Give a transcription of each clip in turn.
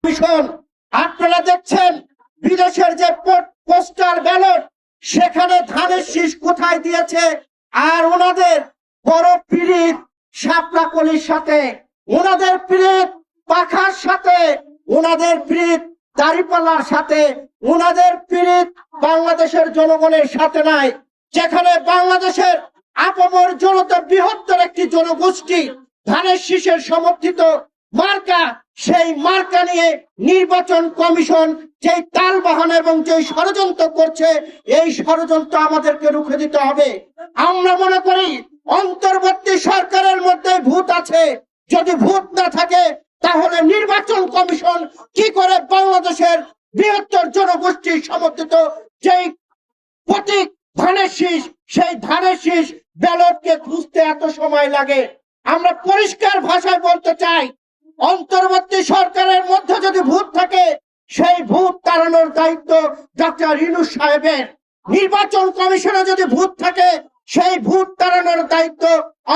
Commission আপনারা দেখছেন বিদেশের যে পোস্টাল ব্যালট সেখানে ধানের শীষ কোথায় দিয়েছে, আর ওনাদের বড় পীড়িত শাপলা কলির সাথে, ওনাদের পীড়িত পাখার সাথে, ওনাদের পীড়িত দাড়িপাল্লার সাথে, ওনাদের পীড়িত বাংলাদেশের জনগণের সাথে নাই। যেখানে বাংলাদেশের আপামর জনতা বৃহত্তর একটি জনগোষ্ঠী ধানের শীষের সমর্থিত মার্কা, সেই মার্কা নিয়ে নির্বাচন কমিশন যেই তালবাহন এবং যেই ষড়যন্ত্র করছে, এই ষড়যন্ত্র আমাদেরকে রুখে দিতে হবে। আমরা মনে করি অন্তর্বর্তী সরকারের মধ্যে ভূত আছে। যদি ভূত না থাকে তাহলে নির্বাচন কমিশন কি করে বাংলাদেশের বৃহত্তর জনগোষ্ঠীর সমর্থিত যেই প্রতীক ধানের শীষ, সেই ধানের শীষ ব্যালটকে খুঁজতে এত সময় লাগে? আমরা পরিষ্কার ভাষায় বলতে চাই, অন্তর্বর্তী সরকারের মধ্যে যদি ভূত থাকে সেই ভূত তাড়ানোর দায়িত্ব ডক্টর ইউনূস সাহেবের। নির্বাচন কমিশনে যদি ভূত থাকে সেই ভূত তাড়ানোর দায়িত্ব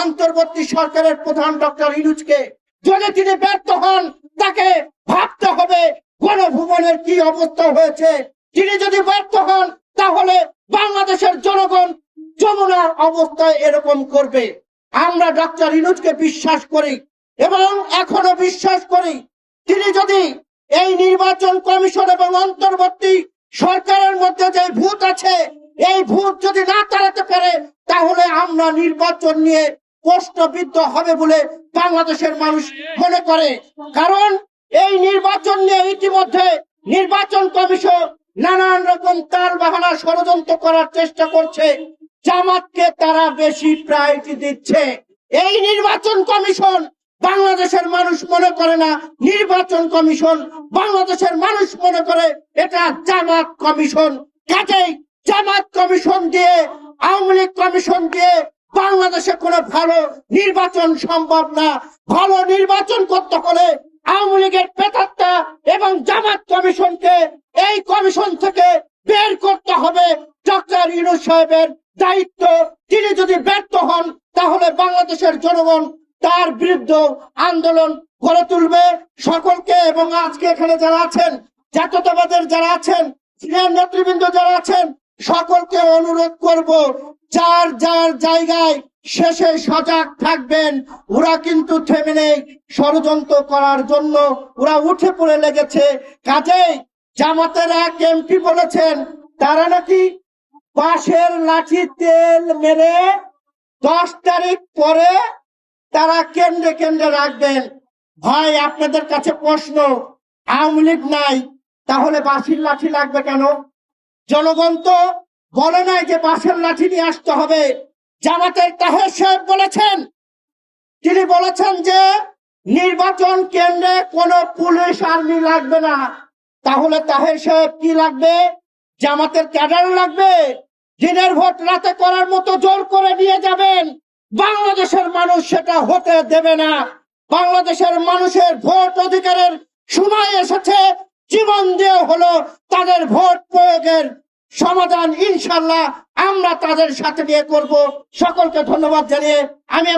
অন্তর্বর্তী সরকারের প্রধান ডক্টর ইউনূসকে। যদি তিনি ব্যর্থ হন তাকে ভাবতে হবে গণভবনের কি অবস্থা হয়েছে। তিনি যদি ব্যর্থ হন তাহলে বাংলাদেশের জনগণ যমুনার অবস্থায় এরকম করবে। আমরা ডক্টর ইউনূসকে বিশ্বাস করি এবং এখনো বিশ্বাস করি, তিনি যদি এই নির্বাচন কমিশন এবং অন্তর্বর্তী সরকারের মধ্যে যে ভূত আছে এই ভূত যদি না তাড়াতে পারে তাহলে আমরা নির্বাচন নিয়ে প্রশ্নবিদ্ধ হবে বলে বাংলাদেশের মানুষ মনে করে। কারণ এই নির্বাচন নিয়ে ইতিমধ্যে নির্বাচন কমিশন নানান রকম তাল বাহানা ষড়যন্ত্র করার চেষ্টা করছে। জামাতকে তারা বেশি প্রায়োরিটি দিচ্ছে। এই নির্বাচন কমিশন বাংলাদেশের মানুষ মনে করে না নির্বাচন কমিশন, বাংলাদেশের মানুষ মনে করে এটা জামাত কমিশন। কাজেই জামাত কমিশন দিয়ে, আওয়ামী লীগ কমিশন দিয়ে বাংলাদেশে কোনো ভালো নির্বাচন সম্ভব না। ভালো নির্বাচন করতে হলে আওয়ামী লীগের প্রেতাত্মা এবং জামাত কমিশনকে এই কমিশন থেকে বের করতে হবে। ডক্টর ইউনূস সাহেবের দায়িত্ব, তিনি যদি ব্যর্থ হন তাহলে বাংলাদেশের জনগণ তার বিরুদ্ধে আন্দোলন গড়ে তুলবে। সকলকে এবং আজকে এখানে যারা আছেন, জাতীয়তাবাদের যারা আছেন, সিনিয়র নেতৃবৃন্দ যারা আছেন, সকলকে অনুরোধ করব যার যার জায়গায় শেষে সজাগ থাকবেন। ওরা কিন্তু থেমে নেই ষড়যন্ত্র করার জন্য, ওরা উঠে পড়ে লেগেছে। কাজেই জামাতের এক এমপি বলেছেন তারা নাকি বাঁশের লাঠি তেল মেরে 10 তারিখ পরে তারা কেন্দ্রে কেন্দ্রে রাখবেন। ভাই, আপনাদের কাছে প্রশ্ন, আওয়ামী লীগ নাই তাহলে বাঁশের লাঠি লাগবে কেন? জনগণ তো বলে নাই যে বাঁশের লাঠি নিয়ে আসতে হবে। জামাতের তাহের সাহেব বলেছেন, তিনি বলেছেন যে নির্বাচন কেন্দ্রে কোনো পুলিশ আর্মি লাগবে না। তাহলে তাহের সাহেব কি লাগবে? জামাতের ক্যাডার লাগবে। দিনের ভোট রাতে করার মতো জোর করে নিয়ে যাবেন। বাংলাদেশের মানুষ সেটা হতে দেবে না। বাংলাদেশের মানুষের ভোট অধিকারের সময় এসেছে, জীবন দিয়ে হলো তাদের ভোট প্রয়োগের সমাধান ইনশাল্লাহ আমরা তাদের সাথে নিয়ে করব। সকলকে ধন্যবাদ জানিয়ে আমি